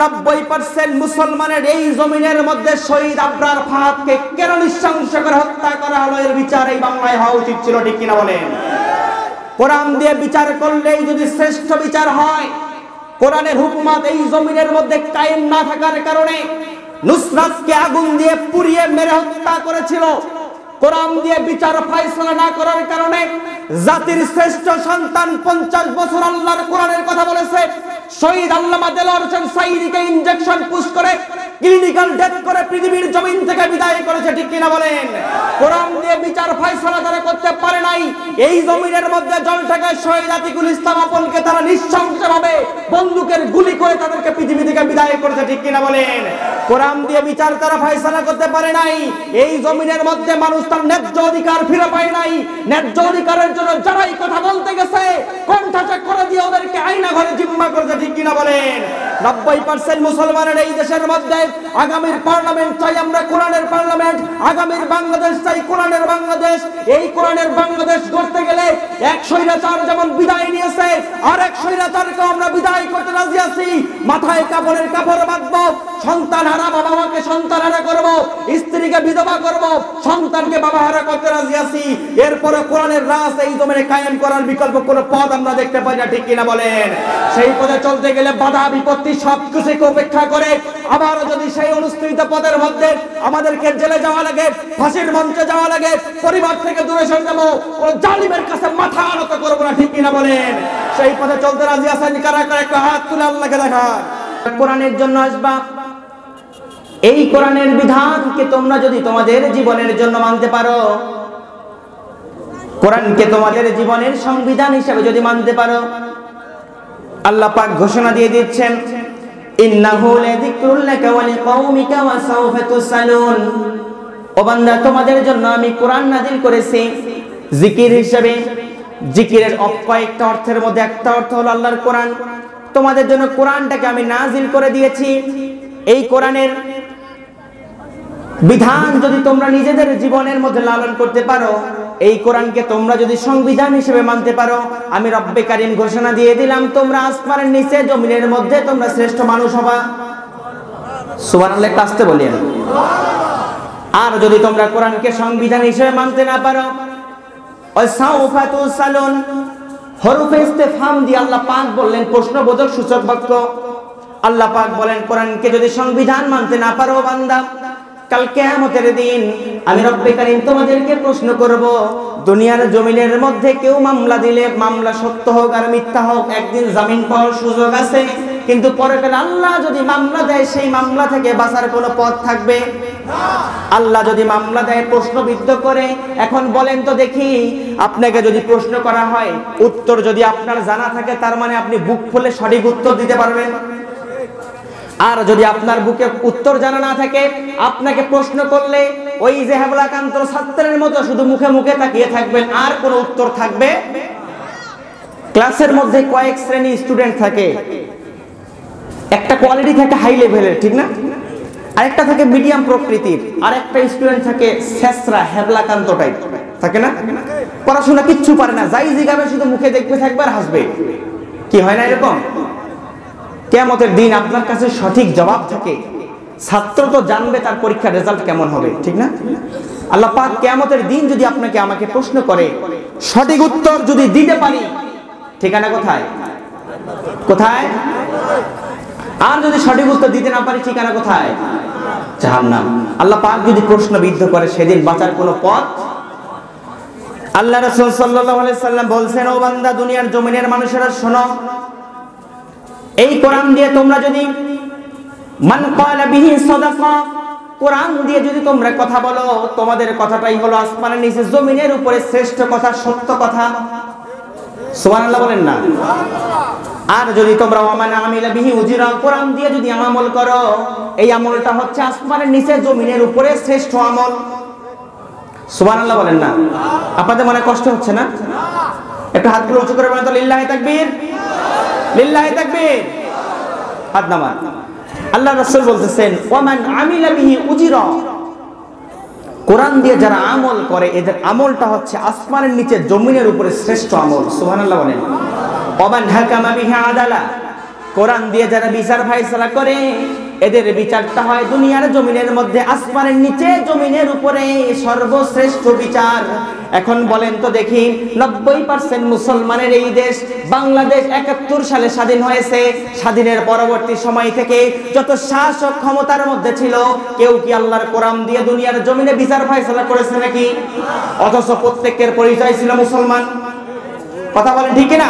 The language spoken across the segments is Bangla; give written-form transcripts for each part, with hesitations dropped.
90% মুসলমানের এই জমিনের মধ্যে শহীদ আবরার ফাহাদকে কেন নৃশংস করে হত্যা করা হলো, এর বিচার এই বাংলায় হওয়া উচিত ছিল, ঠিক কিনা বলেন? কোরআন দিয়ে বিচার করলেই যদি শ্রেষ্ঠ বিচার হয়, কোরআনের হুকুমত এই জমিনের মধ্যে কায়েম না থাকার কারণে নুসরাতকে আগুন দিয়ে পুড়িয়ে মেরে হত্যা করেছিল। কোরআন দিয়ে বিচার ফয়সালা না করার কারণে জাতির শ্রেষ্ঠ সন্তান 50 বছর আল্লাহর কোরআনের কথা বলেছে, শহীদ আল্লামা দেলোয়ার হোসেন সাঈদীকে ইনজেকশন পুশ করে ক্লিনিক্যাল ডেথ করে পৃথিবীর জমিন থেকে বিদায় করেছে, ঠিক কিনা বলেন? কোরআন দিয়ে বিচার ফয়সালা তারা করতে পারে নাই। এই জমিনের মধ্যে জলটাকে শহীদ আতিকুল ইসলাম আপনকে তারা নৃশংসভাবে বন্দুকের গুলি করে তাদেরকে পৃথিবী থেকে বিদায় করেছে, ঠিক কিনা বলেন? কোরআন দিয়ে বিচার তারা ফয়সালা করতে পারে নাই। এই জমিনের মধ্যে মানুষ তার ন্যায্য অধিকার ফিরে পায় নাই। ন্যায্য অধিকারের জন্য যারাই কথা বলতে গেছে কণ্ঠাসা করে দিয়ে ওদেরকে আয়না ঘরে জিম্মা করেছে, ঠিক কিনা বলেন? 90% মুসলমানের এই দেশের মধ্যে আগামীর পার্লামেন্ট চাই আমরা কোরআনের পার্লামেন্ট, আগামীর বাংলাদেশ চাই কোরআনের বাংলাদেশ। এই কোরআনের বাংলাদেশ গড়তে গেলে এক স্বৈরাচার যেমন বিদায় নিয়েছে, আর এক স্বৈরাচারকে আমরা বিদায় করতে রাজি আছি। মাথায় কাপড়ের কাপড় বাঁধবো, সন্তান হারা বাবা মাকে সন্তান হারা করবো, স্ত্রীকে বিধবা করবো, সন্তানকে বাবা হারা করতে রাজি আছি। এরপরে কোরআনের রাজ এই জমিনে কায়েম করার বিকল্প কোনো পথ আমরা দেখতে পাই না, ঠিক কিনা বলেন? সেই পথে চলতে গেলে বাধা বিপত্তি সবকিছুকে উপেক্ষা করে আবার যদি সেই অনুষ্ঠিত পথের মধ্যে আমাদেরকে জেলে যাওয়া লাগে, ফাঁসির মঞ্চে যাওয়া লাগে, পরিবার থেকে দূরে সরে যাবো, কোন জালিমের কাছে মাথা আনত করবো না, ঠিক কিনা বলেন? সেই পথে চলতে রাজি আছেন কারা কারা? একটা হাত তুলে আল্লাহকে দেখান। কোরআনের জন্য আসবা, এই কোরআনের বিধানকে তোমরা যদি তোমাদের জীবনের জন্য মানতে পারো, কোরআনকে তোমাদের জীবনের সংবিধান হিসেবে যদি মানতে পারো, আল্লাহ পাক ঘোষণা দিয়ে দিচ্ছেন, ইন্নাহু লাযিকরুল লাকা ওয়া লিকাওমিকা ওয়া সাওফা তুসালুন। ও বান্দা, তোমাদের জন্য আমি কোরআন নাযিল করেছি জিকির হিসেবে। জিকিরের কয়েকটা অর্থের মধ্যে একটা অর্থ হলো আল্লাহর কোরআন। তোমাদের জন্য কোরআনটাকে আমি নাযিল করে দিয়েছি। এই কোরআনের বিধান যদি তোমরা নিজেদের জীবনের মধ্যে লালন করতে পারো, এই কোরআনকে তোমরা যদি সংবিধান হিসেবে মানতে পারো, আমি রব্বে কারীম ঘোষণা দিয়ে দিলাম তোমরা আসমানের নিচে জমিনের মধ্যে তোমরা শ্রেষ্ঠ মানুষ হবা। সুবহানাল্লাহ, একটু আসতে বলেন। আর যদি তোমরা কোরআনকে সংবিধান হিসেবে মানতে না পারো, ওয়াসাউফা তুসালুন, হরফে ইস্তেফহাম দিয়ে আল্লাহ পাক বললেন প্রশ্নবোধক সূচক বাক্য। আল্লাহ পাক বলেন, কোরআনকে যদি সংবিধান মানতে না পারো বান্দা, কাল কিয়ামতের দিন আমি রব্বে কারীম তোমাদেরকে প্রশ্ন করব। দুনিয়ার জমিনের মধ্যে কেউ মামলা দিলে, মামলা সত্য হোক আর মিথ্যা হোক, একদিন জামিন পাওয়ার সুযোগ আছে, কিন্তু পরকালে আল্লাহ যদি মামলা দেয় সেই মামলা থেকে বাঁচার কোনো পথ থাকবে না। আল্লাহ যদি মামলা দেয়, প্রশ্নবিদ্ধ করে, এখন বলেন তো দেখি, আপনাকে যদি প্রশ্ন করা হয়, উত্তর যদি আপনার জানা থাকে, তার মানে আপনি বুক ফুলে সঠিক উত্তর দিতে পারবেন। আর যদি আপনার বুকে উত্তর জানা না থাকে, আপনাকে প্রশ্ন করলে ওই যে হেবলাকান্ত ছাত্রের মতো শুধু মুখে মুখে তাকিয়ে থাকবেন, আর কোনো উত্তর থাকবে। ক্লাসের মধ্যে কয়েক শ্রেণী স্টুডেন্ট থাকে, একটা কোয়ালিটি থাকে হাই লেভেলের, ঠিক না? আরেকটা থাকে মিডিয়াম প্রকৃতির, আর একটা স্টুডেন্ট থাকে শেষরা হেবলাকান্ত টাইপ, থাকে না? পড়াশোনা কিচ্ছু পারে না, যাই জিগাবে শুধু মুখে দেখবে থাকবে আর হাসবে। কি হয় না এরকম? কিয়ামতের দিন আপনার কাছে সঠিক জবাব থাকে, ছাত্র তো জানবে তার পরীক্ষার রেজাল্ট কেমন হবে, ঠিক না? আল্লাহ পাক কিয়ামতের দিন যদি আপনাকে আমাকে প্রশ্ন করে, সঠিক উত্তর যদি দিতে পারি, ঠিকানা কোথায়? কোথায়? আর যদি সঠিক উত্তর দিতে না পারি, ঠিকানা কোথায়? জাহান্নাম। আল্লাহ পাক যদি প্রশ্নবিদ্ধ করে, সেদিন বাঁচার কোনো পথ। আল্লাহ রাসূল সাল্লাল্লাহু আলাইহি সাল্লাম বলছেন, ও বান্দা, দুনিয়ার জমিনের মানুষেরা শোনো, এই কোরআন দিয়ে তোমরা যদি মান ক্বালা বিহি সাদাকা, কোরআন দিয়ে যদি তোমরা কথা বলো, তোমাদের কথাটাই হলো আসমানের নিচে জমিনের উপরে শ্রেষ্ঠ কথা, সত্য কথা। সুবহানাল্লাহ বলেন না? আর যদি তোমরা ওয়ামান আমিলা বিহি উজরা, কোরআন দিয়ে যদি আমল করো, এই আমলটা হচ্ছে আসমানের নিচে জমিনের উপরে শ্রেষ্ঠ আমল। সুবহানাল্লাহ বলেন না? আপনাদের মনে কষ্ট হচ্ছে না? একটু হাতগুলো উঁচু করে বলেন তো, লিল্লাহি তাকবীর, লিল্লাহি তাকবীর। হাত নামান। আল্লাহ রাসূল বলতেছেন, ওয়ামান আমিলা বিহি উজরা, কোরআন দিয়ে যারা আমল করে, এদের আমলটা হচ্ছে আসমানের নিচে জমিনের উপরে শ্রেষ্ঠ আমল। সুবহানাল্লাহ বলেন। ওয়ামান হাকামা বিহি আদালা, কোরআন দিয়ে যারা বিচার ফায়সালা করে এদের বিচারটা হয় দুনিয়ার জমিনের মধ্যে, আসমানের নিচে জমিনের উপরে সর্বশ্রেষ্ঠ বিচার। এখন বলেন তো দেখি, 90% মুসলমানের এই দেশ বাংলাদেশ 71 সালে স্বাধীন হয়েছে। স্বাধীনের পরবর্তী সময় থেকে যত শাসক ক্ষমতার মধ্যে ছিল, কেউ কি আল্লাহর কোরআন দিয়ে দুনিয়ার জমিনে বিচার ফায়সালা করেছে নাকি? অথচ প্রত্যেকের পরিচয় ছিল মুসলমান। কথা বলেন ঠিক কিনা?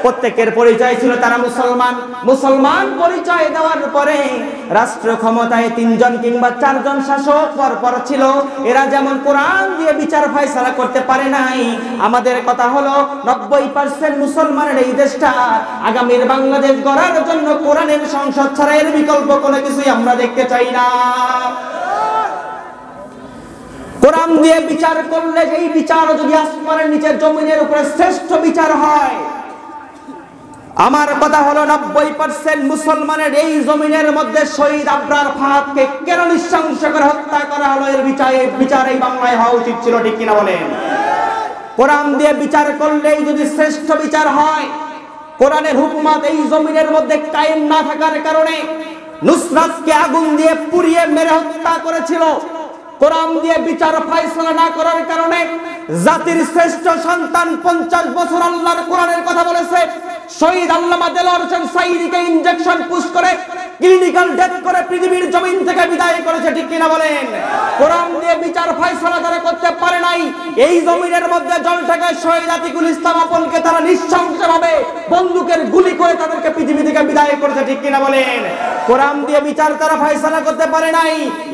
প্রত্যেকের পরিচয় ছিল তারা মুসলমান। মুসলমান পরিচয় দেওয়ার পরে রাষ্ট্র ক্ষমতায় 3 জন কিংবা 4 জন শাসক পরপর ছিল। এরা যেমন কোরআন দিয়ে বিচার ফায়সালা করতে পারে নাই, আমাদের কথা হলো 90% মুসলমানের এই দেশটা আগামীর বাংলাদেশ গড়ার জন্য কোরআনের সংসদ ছাড়া এর বিকল্প কোনো কিছুই আমরা দেখতে চাই না। কোরআন দিয়ে বিচার করলে এই বিচার যদি আসমানের নিচে জমিনের উপরে শ্রেষ্ঠ বিচার হয়, আমার কথা হলো 90% মুসলমানের এই জমিনের মধ্যে শহীদ আবরার ফাহাদকে কেন নৃশংস করে হত্যা করা হলো, এর বিচার এই বাংলায় হওয়া উচিত ছিল, ঠিক কিনা বলেন? কোরআন দিয়ে বিচার করলেই যদি শ্রেষ্ঠ বিচার হয়, কোরআনের হুকুমত এই জমিনের মধ্যে কায়েম না থাকার কারণে নুসরাতকে আগুন দিয়ে পুড়িয়ে মেরে হত্যা করেছিল। কোরআন দিয়ে বিচার ফায়সালা না করার কারণে জাতির শ্রেষ্ঠ সন্তান 50 বছর আল্লাহর কোরআনের কথা বলেছে, শহীদ আল্লামা দেলোয়ার হোসেন সাঈদীকে ইনজেকশন পুশ করে ক্লিনিক্যাল ডেথ করে পৃথিবীর জমিন থেকে বিদায় করেছে, ঠিক কিনা বলেন? কোরআন দিয়ে বিচার ফায়সালা তারা করতে পারে নাই। এই জমিনের মধ্যে জলটাকে শহীদ আতিকুল ইসলাম আপনকে তারা নৃশংসভাবে বন্দুকের গুলি করে তাদেরকে পৃথিবী থেকে বিদায় করেছে, ঠিক কিনা বলেন? কোরআন দিয়ে বিচার তারা ফায়সালা করতে পারে নাই।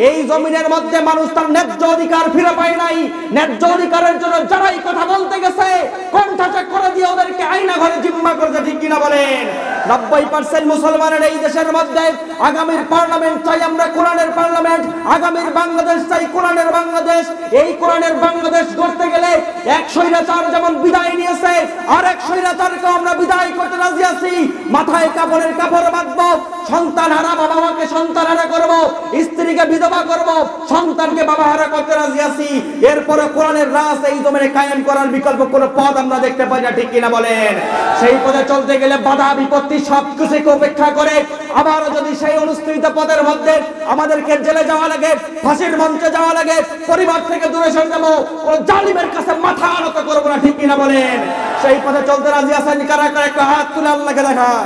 এই জমিনের মধ্যে মানুষ তার ন্যায্য অধিকার ফিরে পায় নাই। ন্যায্য অধিকারের জন্য যারাই কথা বলতে গেছে কণ্ঠাসা করে দিয়ে ওদেরকে আয়না ঘরে জিম্মা করেছে, ঠিক কিনা বলেন? 90% মুসলমানের এই দেশের মধ্যে আগামীর পার্লামেন্ট চাই আমরা কোরআনের পার্লামেন্ট, আগামীর বাংলাদেশ চাই কোরআনের বাংলাদেশ। এই কোরআনের বাংলাদেশ গড়তে গেলে এক স্বৈরাচার যেমন বিদায় নিয়েছে, আর এক স্বৈরাচারকে আমরা বিদায় করতে রাজি আছি। মাথায় কাপড়ের কাপড় বাঁধবো, সন্তান হারা বাবা মাকে সন্তান হারা করবো, স্ত্রীকে বিধবা করবো, সন্তানকে বাবা হারা করতে রাজি আছি। এরপরে কোরআনের রাজ এই জমিনে কায়েম করার বিকল্প কোনো পথ আমরা দেখতে পাই না, ঠিক কিনা বলেন? সেই পথে চলতে গেলে বাধা বিপত্তি সবকিছুকে উপেক্ষা করে আবারও যদি সেই অনুষ্ঠিত পথের মধ্যে আমাদেরকে জেলে যাওয়া লাগে, ফাঁসির মঞ্চে যাওয়া লাগে, পরিবার থেকে দূরে সরে যাবো, কোন জালিমের কাছে মাথা আনত করবো না, ঠিক কিনা বলেন? সেই পথে চলতে রাজি আছেন কারা কারা? একটা হাত তুলে আল্লাহকে দেখান।